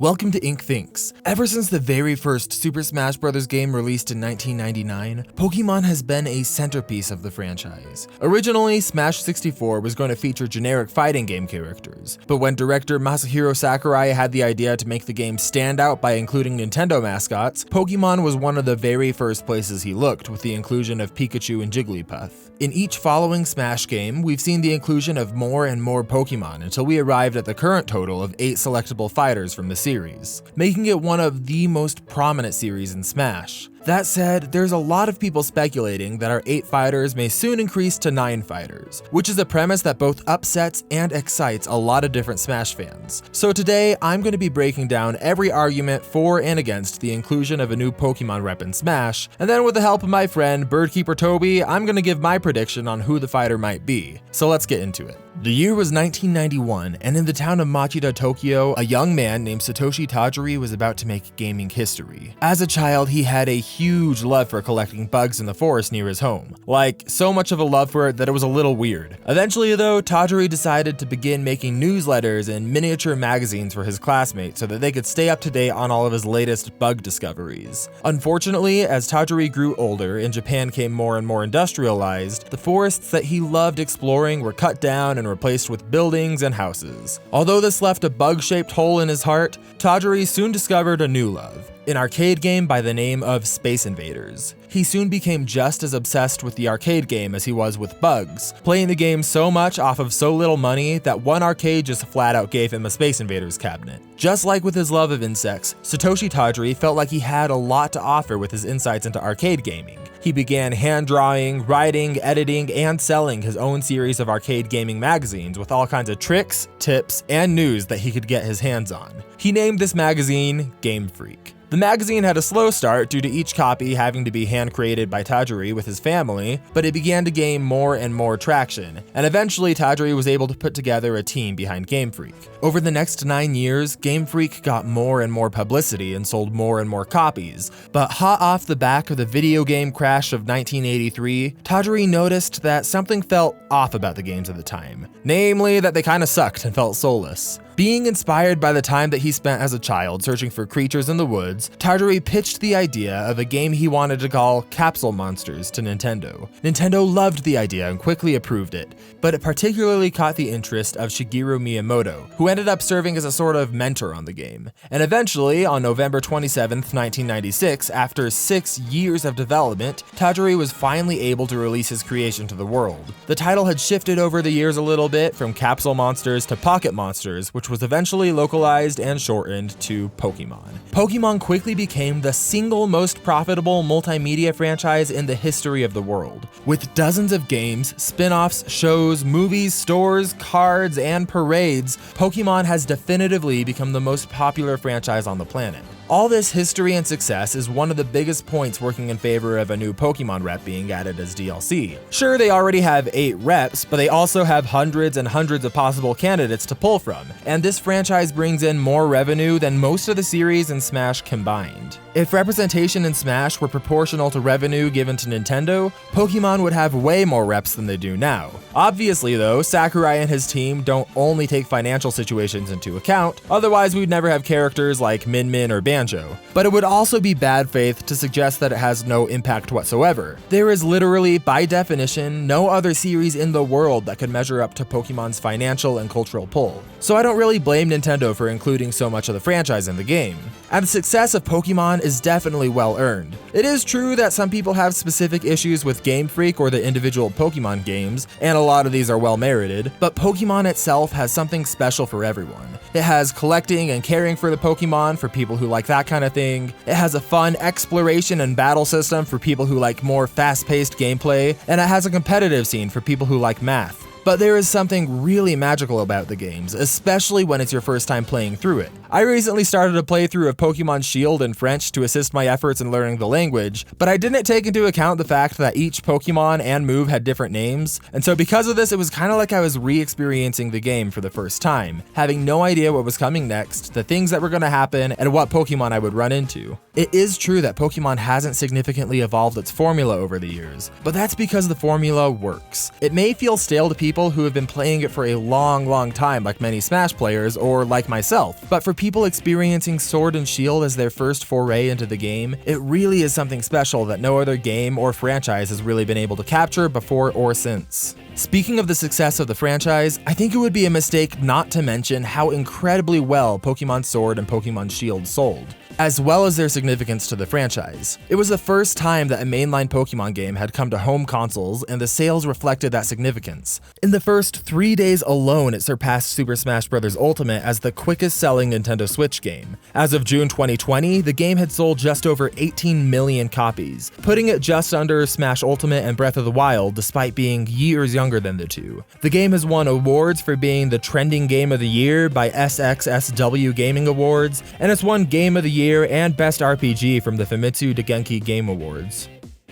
Welcome to InkThinks. Ever since the very first Super Smash Bros. Game released in 1999, Pokemon has been a centerpiece of the franchise. Originally, Smash 64 was going to feature generic fighting game characters, but when director Masahiro Sakurai had the idea to make the game stand out by including Nintendo mascots, Pokemon was one of the very first places he looked, with the inclusion of Pikachu and Jigglypuff. In each following Smash game, we've seen the inclusion of more and more Pokemon until we arrived at the current total of 8 selectable fighters from the series, making it one of the most prominent series in Smash. That said, there's a lot of people speculating that our 8 fighters may soon increase to 9 fighters, which is a premise that both upsets and excites a lot of different Smash fans. So today, I'm going to be breaking down every argument for and against the inclusion of a new Pokemon rep in Smash, and then with the help of my friend BirdKeeperToby, I'm going to give my prediction on who the fighter might be. So let's get into it. The year was 1991, and in the town of Machida, Tokyo, a young man named Satoshi Tajiri was about to make gaming history. As a child, he had a huge love for collecting bugs in the forest near his home. Like, so much of a love for it that it was a little weird. Eventually though, Tajiri decided to begin making newsletters and miniature magazines for his classmates so that they could stay up to date on all of his latest bug discoveries. Unfortunately, as Tajiri grew older and Japan became more and more industrialized, the forests that he loved exploring were cut down and replaced with buildings and houses. Although this left a bug-shaped hole in his heart, Tajiri soon discovered a new love: an arcade game by the name of Space Invaders. He soon became just as obsessed with the arcade game as he was with bugs, playing the game so much off of so little money that one arcade just flat out gave him a Space Invaders cabinet. Just like with his love of insects, Satoshi Tajiri felt like he had a lot to offer with his insights into arcade gaming. He began hand-drawing, writing, editing, and selling his own series of arcade gaming magazines with all kinds of tricks, tips, and news that he could get his hands on. He named this magazine Game Freak. The magazine had a slow start due to each copy having to be hand-created by Tajiri with his family, but it began to gain more and more traction, and eventually Tajiri was able to put together a team behind Game Freak. Over the next 9 years, Game Freak got more and more publicity and sold more and more copies, but hot off the back of the video game crash of 1983, Tajiri noticed that something felt off about the games at the time, namely that they kinda sucked and felt soulless. Being inspired by the time that he spent as a child searching for creatures in the woods, Tajiri pitched the idea of a game he wanted to call Capsule Monsters to Nintendo. Nintendo loved the idea and quickly approved it, but it particularly caught the interest of Shigeru Miyamoto, who ended up serving as a sort of mentor on the game. And eventually, on November 27th, 1996, after 6 years of development, Tajiri was finally able to release his creation to the world. The title had shifted over the years a little bit from Capsule Monsters to Pocket Monsters, which was eventually localized and shortened to Pokemon. Pokemon quickly became the single most profitable multimedia franchise in the history of the world. With dozens of games, spin-offs, shows, movies, stores, cards, and parades, Pokemon has definitively become the most popular franchise on the planet. All this history and success is one of the biggest points working in favor of a new Pokemon rep being added as DLC. Sure, they already have 8 reps, but they also have hundreds and hundreds of possible candidates to pull from, and this franchise brings in more revenue than most of the series in Smash combined. If representation in Smash were proportional to revenue given to Nintendo, Pokemon would have way more reps than they do now. Obviously though, Sakurai and his team don't only take financial situations into account, otherwise we'd never have characters like Min or Banjo. But it would also be bad faith to suggest that it has no impact whatsoever. There is literally, by definition, no other series in the world that could measure up to Pokemon's financial and cultural pull. So I don't really blame Nintendo for including so much of the franchise in the game. And the success of Pokemon is definitely well earned. It is true that some people have specific issues with Game Freak or the individual Pokemon games, and a lot of these are well merited, but Pokemon itself has something special for everyone. It has collecting and caring for the Pokemon for people who like that kind of thing. It has a fun exploration and battle system for people who like more fast-paced gameplay, and it has a competitive scene for people who like math. But there is something really magical about the games, especially when it's your first time playing through it. I recently started a playthrough of Pokemon Shield in French to assist my efforts in learning the language, but I didn't take into account the fact that each Pokemon and move had different names, and so because of this it was kind of like I was re-experiencing the game for the first time, having no idea what was coming next, the things that were going to happen, and what Pokemon I would run into. It is true that Pokemon hasn't significantly evolved its formula over the years, but that's because the formula works. It may feel stale to people people who have been playing it for a long time, like many Smash players, or like myself. But for people experiencing Sword and Shield as their first foray into the game, it really is something special that no other game or franchise has really been able to capture before or since. Speaking of the success of the franchise, I think it would be a mistake not to mention how incredibly well Pokemon Sword and Pokemon Shield sold, as well as their significance to the franchise. It was the first time that a mainline Pokemon game had come to home consoles, and the sales reflected that significance. In the first 3 days alone, it surpassed Super Smash Bros. Ultimate as the quickest selling Nintendo Switch game. As of June 2020, the game had sold just over 18 million copies, putting it just under Smash Ultimate and Breath of the Wild despite being years younger than the two. The game has won awards for being the trending game of the year by SXSW Gaming Awards, and it's won Game of the Year and Best RPG from the Famitsu Dengeki Game Awards.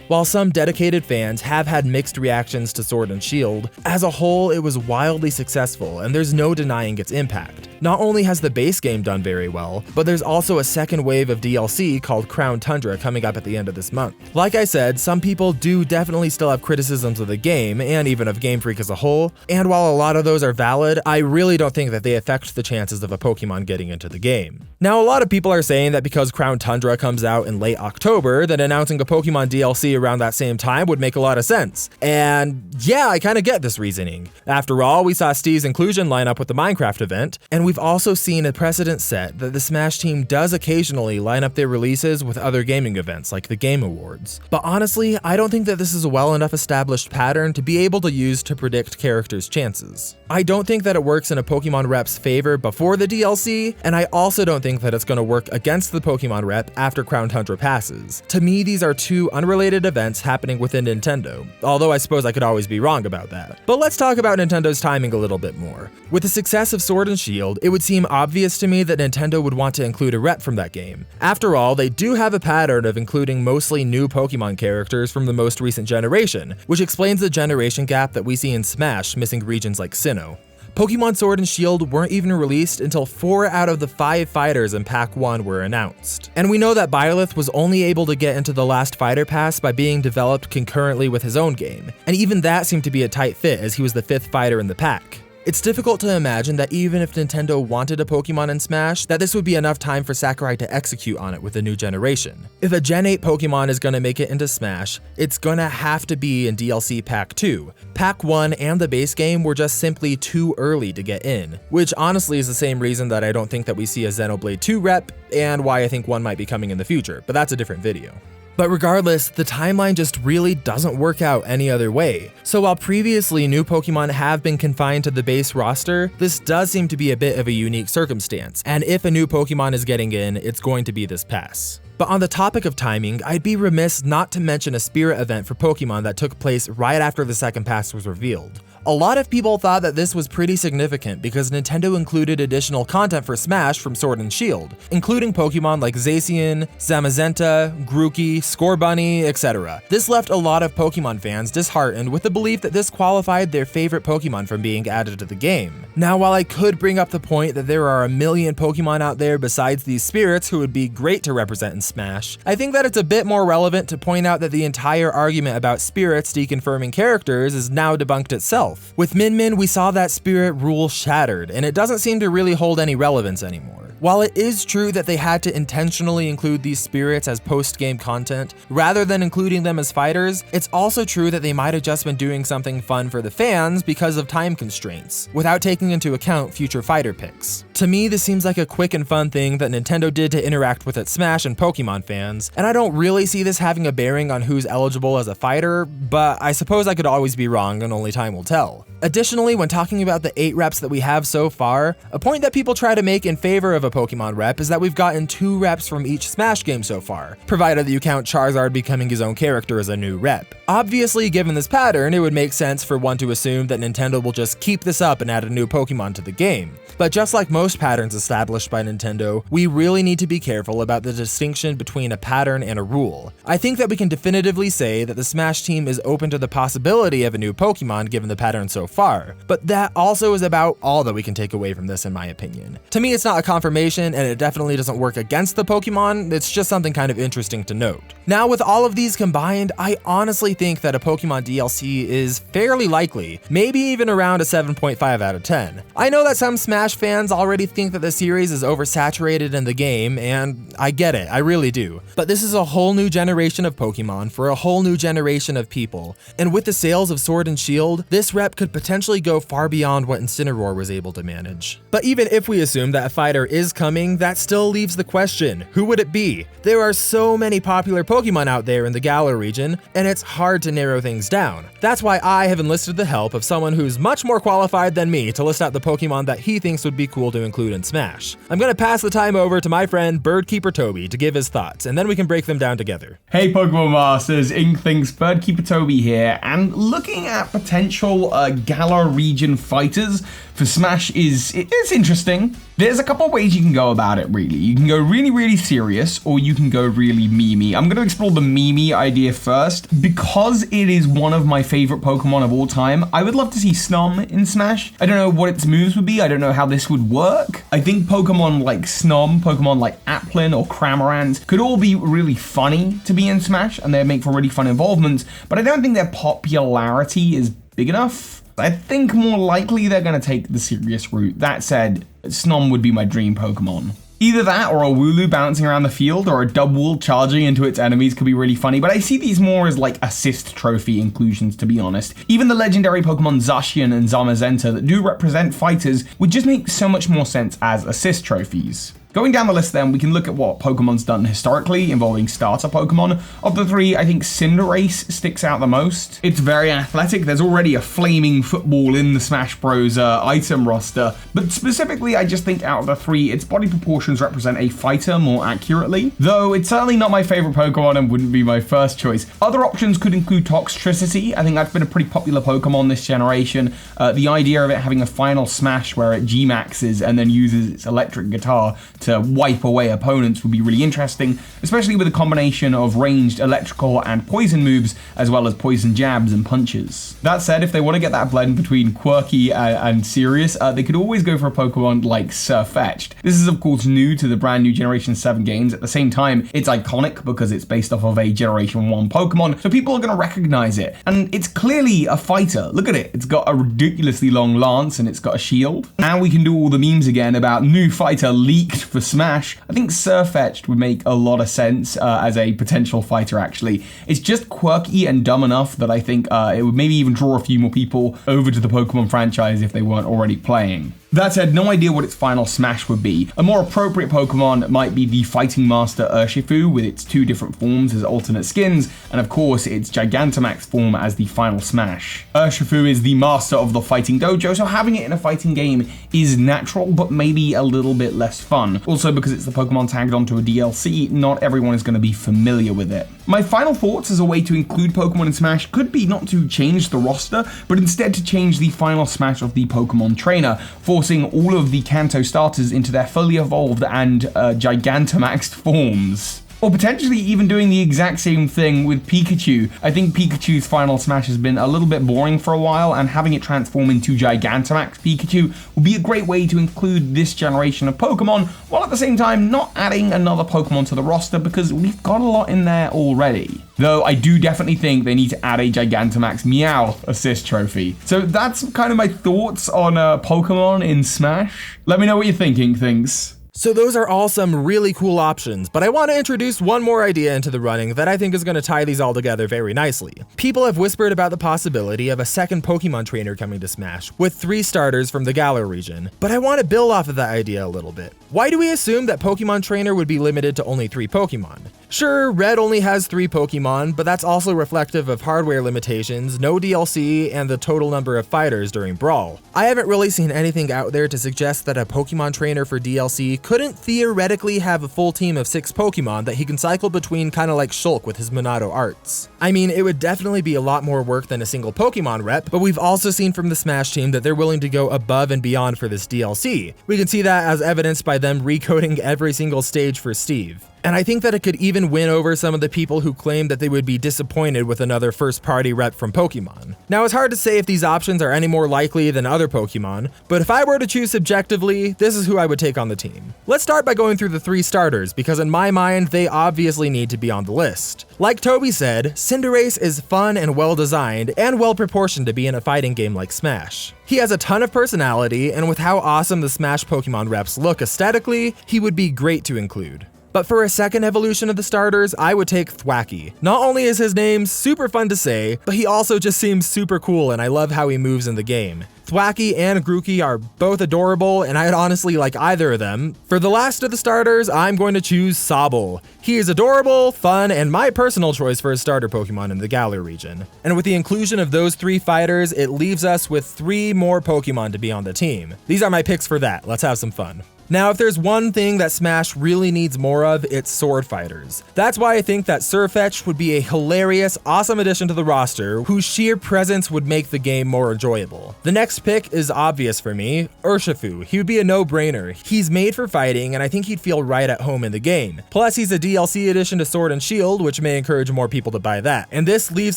While some dedicated fans have had mixed reactions to Sword and Shield, as a whole it was wildly successful and there's no denying its impact. Not only has the base game done very well, but there's also a second wave of DLC called Crown Tundra coming up at the end of this month. Like I said, some people do definitely still have criticisms of the game, and even of Game Freak as a whole, and while a lot of those are valid, I really don't think that they affect the chances of a Pokemon getting into the game. Now, a lot of people are saying that because Crown Tundra comes out in late October, that announcing a Pokemon DLC around that same time would make a lot of sense. And yeah, I kinda get this reasoning. After all, we saw Steve's inclusion line up with the Minecraft event, and we've also seen a precedent set that the Smash team does occasionally line up their releases with other gaming events like the Game Awards. But honestly, I don't think that this is a well enough established pattern to be able to use to predict characters' chances. I don't think that it works in a Pokemon rep's favor before the DLC, and I also don't think that it's going to work against the Pokemon rep after Crown Tundra passes. To me, these are two unrelated events happening within Nintendo, although I suppose I could always be wrong about that. But let's talk about Nintendo's timing a little bit more. With the success of Sword and Shield, it would seem obvious to me that Nintendo would want to include a rep from that game. After all, they do have a pattern of including mostly new Pokemon characters from the most recent generation, which explains the generation gap that we see in Smash missing regions like Sinnoh. Pokemon Sword and Shield weren't even released until 4 out of the 5 fighters in Pack 1 were announced. And we know that Byleth was only able to get into the last fighter pass by being developed concurrently with his own game, and even that seemed to be a tight fit as he was the 5th fighter in the pack. It's difficult to imagine that even if Nintendo wanted a Pokemon in Smash, that this would be enough time for Sakurai to execute on it with a new generation. If a Gen 8 Pokemon is gonna make it into Smash, it's gonna have to be in DLC Pack 2. Pack 1 and the base game were just simply too early to get in, which honestly is the same reason that I don't think that we see a Xenoblade 2 rep, and why I think one might be coming in the future, but that's a different video. But regardless, the timeline just really doesn't work out any other way. So while previously new Pokemon have been confined to the base roster, this does seem to be a bit of a unique circumstance, and if a new Pokemon is getting in, it's going to be this pass. But on the topic of timing, I'd be remiss not to mention a Spirit event for Pokemon that took place right after the second pass was revealed. A lot of people thought that this was pretty significant because Nintendo included additional content for Smash from Sword and Shield, including Pokemon like Zacian, Zamazenta, Grookey, Scorbunny, etc. This left a lot of Pokemon fans disheartened with the belief that this qualified their favorite Pokemon from being added to the game. Now, while I could bring up the point that there are a million Pokemon out there besides these spirits who would be great to represent in Smash, I think that it's a bit more relevant to point out that the entire argument about spirits deconfirming characters is now debunked itself. With Min Min, we saw that spirit rule shattered, and it doesn't seem to really hold any relevance anymore. While it is true that they had to intentionally include these spirits as post-game content, rather than including them as fighters, it's also true that they might have just been doing something fun for the fans because of time constraints, without taking into account future fighter picks. To me, this seems like a quick and fun thing that Nintendo did to interact with its Smash and Pokemon fans, and I don't really see this having a bearing on who's eligible as a fighter, but I suppose I could always be wrong and only time will tell. Additionally, when talking about the 8 reps that we have so far, a point that people try to make in favor of a Pokemon rep is that we've gotten 2 reps from each Smash game so far, provided that you count Charizard becoming his own character as a new rep. Obviously, given this pattern, it would make sense for one to assume that Nintendo will just keep this up and add a new Pokemon to the game. But just like most patterns established by Nintendo, we really need to be careful about the distinction between a pattern and a rule. I think that we can definitively say that the Smash team is open to the possibility of a new Pokemon given the pattern so far, but that also is about all that we can take away from this in my opinion. To me, it's not a confirmation, and it definitely doesn't work against the Pokemon, it's just something kind of interesting to note. Now, with all of these combined, I honestly think that a Pokemon DLC is fairly likely, maybe even around a 7.5 out of 10. I know that some Smash fans already think that the series is oversaturated in the game, and I get it, I really do. But this is a whole new generation of Pokemon for a whole new generation of people, and with the sales of Sword and Shield, this rep could potentially go far beyond what Incineroar was able to manage. But even if we assume that a fighter is coming, that still leaves the question, who would it be? There are so many popular Pokemon out there in the Galar region, and it's hard to narrow things down. That's why I have enlisted the help of someone who's much more qualified than me to list out the Pokemon that he thinks would be cool to include in Smash. I'm gonna pass the time over to my friend BirdKeeperToby to give his thoughts, and then we can break them down together. Hey Pokemon Masters, InkThinks, BirdKeeperToby here, and looking at potential Galar region fighters for Smash it's interesting. There's a couple of ways you can go about it, really. You can go really serious, or you can go really memey. I'm going to explore the memey idea first. Because it is one of my favorite Pokemon of all time, I would love to see Snom in Smash. I don't know what its moves would be. I don't know how this would work. I think Pokemon like Snom, Pokemon like Applin or Cramorant could all be really funny to be in Smash, and they'd make for really fun involvements, but I don't think their popularity is big enough. I think more likely they're going to take the serious route. That said, Snom would be my dream Pokemon. Either that or a Wooloo bouncing around the field or a Dubwool charging into its enemies could be really funny, but I see these more as like assist trophy inclusions, to be honest. Even the legendary Pokemon Zacian and Zamazenta that do represent fighters would just make so much more sense as assist trophies. Going down the list then, we can look at what Pokemon's done historically involving starter Pokemon. Of the three, I think Cinderace sticks out the most. It's very athletic. There's already a flaming football in the Smash Bros. Item roster. But specifically, I just think out of the three, its body proportions represent a fighter more accurately. Though it's certainly not my favorite Pokemon and wouldn't be my first choice. Other options could include Toxtricity. I think that's been a pretty popular Pokemon this generation. The idea of it having a final smash where it G-maxes and then uses its electric guitar to wipe away opponents would be really interesting, especially with a combination of ranged electrical and poison moves, as well as poison jabs and punches. That said, if they want to get that blend between quirky and serious, they could always go for a Pokemon like Sirfetch'd. This is of course new to the brand new Generation 7 games. At the same time, it's iconic because it's based off of a Generation 1 Pokemon, so people are going to recognize it. And it's clearly a fighter. Look at it. It's got a ridiculously long lance and it's got a shield. Now we can do all the memes again about new fighter leaked for Smash. I think Sirfetch'd would make a lot of sense as a potential fighter, actually. It's just quirky and dumb enough that I think it would maybe even draw a few more people over to the Pokemon franchise if they weren't already playing. That said, no idea what its final Smash would be. A more appropriate Pokemon might be the Fighting Master Urshifu with its two different forms as alternate skins, and of course its Gigantamax form as the final Smash. Urshifu is the master of the fighting dojo, so having it in a fighting game is natural, but maybe a little bit less fun. Also, because it's the Pokemon tagged onto a DLC, not everyone is going to be familiar with it. My final thoughts as a way to include Pokemon in Smash could be not to change the roster, but instead to change the final Smash of the Pokemon trainer, forcing all of the Kanto starters into their fully evolved and Gigantamaxed forms. Or potentially even doing the exact same thing with Pikachu. I think Pikachu's final Smash has been a little bit boring for a while, and having it transform into Gigantamax Pikachu would be a great way to include this generation of Pokemon, while at the same time not adding another Pokemon to the roster because we've got a lot in there already. Though I do definitely think they need to add a Gigantamax Meowth assist trophy. So that's kind of my thoughts on Pokemon in Smash. Let me know what you're thinking, things. So those are all some really cool options, but I want to introduce one more idea into the running that I think is going to tie these all together very nicely. People have whispered about the possibility of a second Pokemon trainer coming to Smash, with 3 starters from the Galar region, but I want to build off of that idea a little bit. Why do we assume that Pokemon Trainer would be limited to only 3 Pokemon? Sure, Red only has 3 Pokemon, but that's also reflective of hardware limitations, no DLC, and the total number of fighters during Brawl. I haven't really seen anything out there to suggest that a Pokemon trainer for DLC couldn't theoretically have a full team of 6 Pokemon that he can cycle between kinda like Shulk with his Monado arts. I mean, it would definitely be a lot more work than a single Pokemon rep, but we've also seen from the Smash team that they're willing to go above and beyond for this DLC. We can see that as evidenced by them recoding every single stage for Steve. And I think that it could even win over some of the people who claim that they would be disappointed with another first-party rep from Pokemon. Now, it's hard to say if these options are any more likely than other Pokemon, but if I were to choose subjectively, this is who I would take on the team. Let's start by going through the 3 starters, because in my mind, they obviously need to be on the list. Like Toby said, Cinderace is fun and well-designed, and well-proportioned to be in a fighting game like Smash. He has a ton of personality, and with how awesome the Smash Pokemon reps look aesthetically, he would be great to include. But for a second evolution of the starters, I would take Thwackey. Not only is his name super fun to say, but he also just seems super cool and I love how he moves in the game. Thwackey and Grookey are both adorable, and I'd honestly like either of them. For the last of the starters, I'm going to choose Sobble. He is adorable, fun, and my personal choice for a starter Pokemon in the Galar region. And with the inclusion of those 3 fighters, it leaves us with 3 more Pokemon to be on the team. These are my picks for that. Let's have some fun. Now, if there's one thing that Smash really needs more of, it's sword fighters. That's why I think that Sirfetch'd would be a hilarious, awesome addition to the roster, whose sheer presence would make the game more enjoyable. The next pick is obvious for me, Urshifu. He would be a no-brainer. He's made for fighting, and I think he'd feel right at home in the game. Plus, he's a DLC addition to Sword and Shield, which may encourage more people to buy that. And this leaves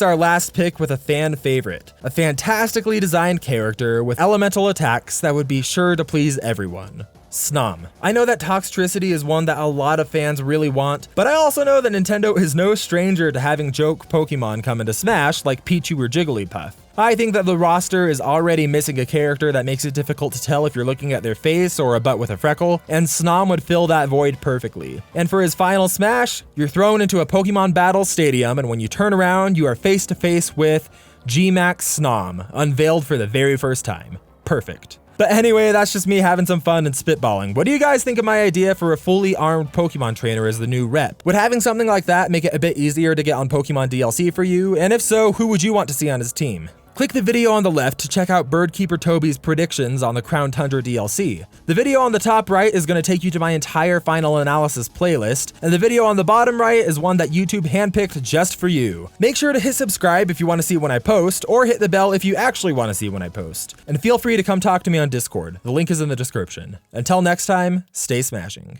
our last pick with a fan favorite, a fantastically designed character with elemental attacks that would be sure to please everyone. Snom. I know that Toxtricity is one that a lot of fans really want, but I also know that Nintendo is no stranger to having joke Pokemon come into Smash like Pichu or Jigglypuff. I think that the roster is already missing a character that makes it difficult to tell if you're looking at their face or a butt with a freckle, and Snom would fill that void perfectly. And for his final Smash, you're thrown into a Pokemon Battle Stadium, and when you turn around, you are face to face with G-Max Snom, unveiled for the very first time. Perfect. But anyway, that's just me having some fun and spitballing. What do you guys think of my idea for a fully armed Pokemon trainer as the new rep? Would having something like that make it a bit easier to get on Pokemon DLC for you? And if so, who would you want to see on his team? Click the video on the left to check out BirdKeeperToby's predictions on the Crown Tundra DLC. The video on the top right is going to take you to my entire final analysis playlist, and the video on the bottom right is one that YouTube handpicked just for you. Make sure to hit subscribe if you want to see when I post, or hit the bell if you actually want to see when I post. And feel free to come talk to me on Discord. The link is in the description. Until next time, stay smashing.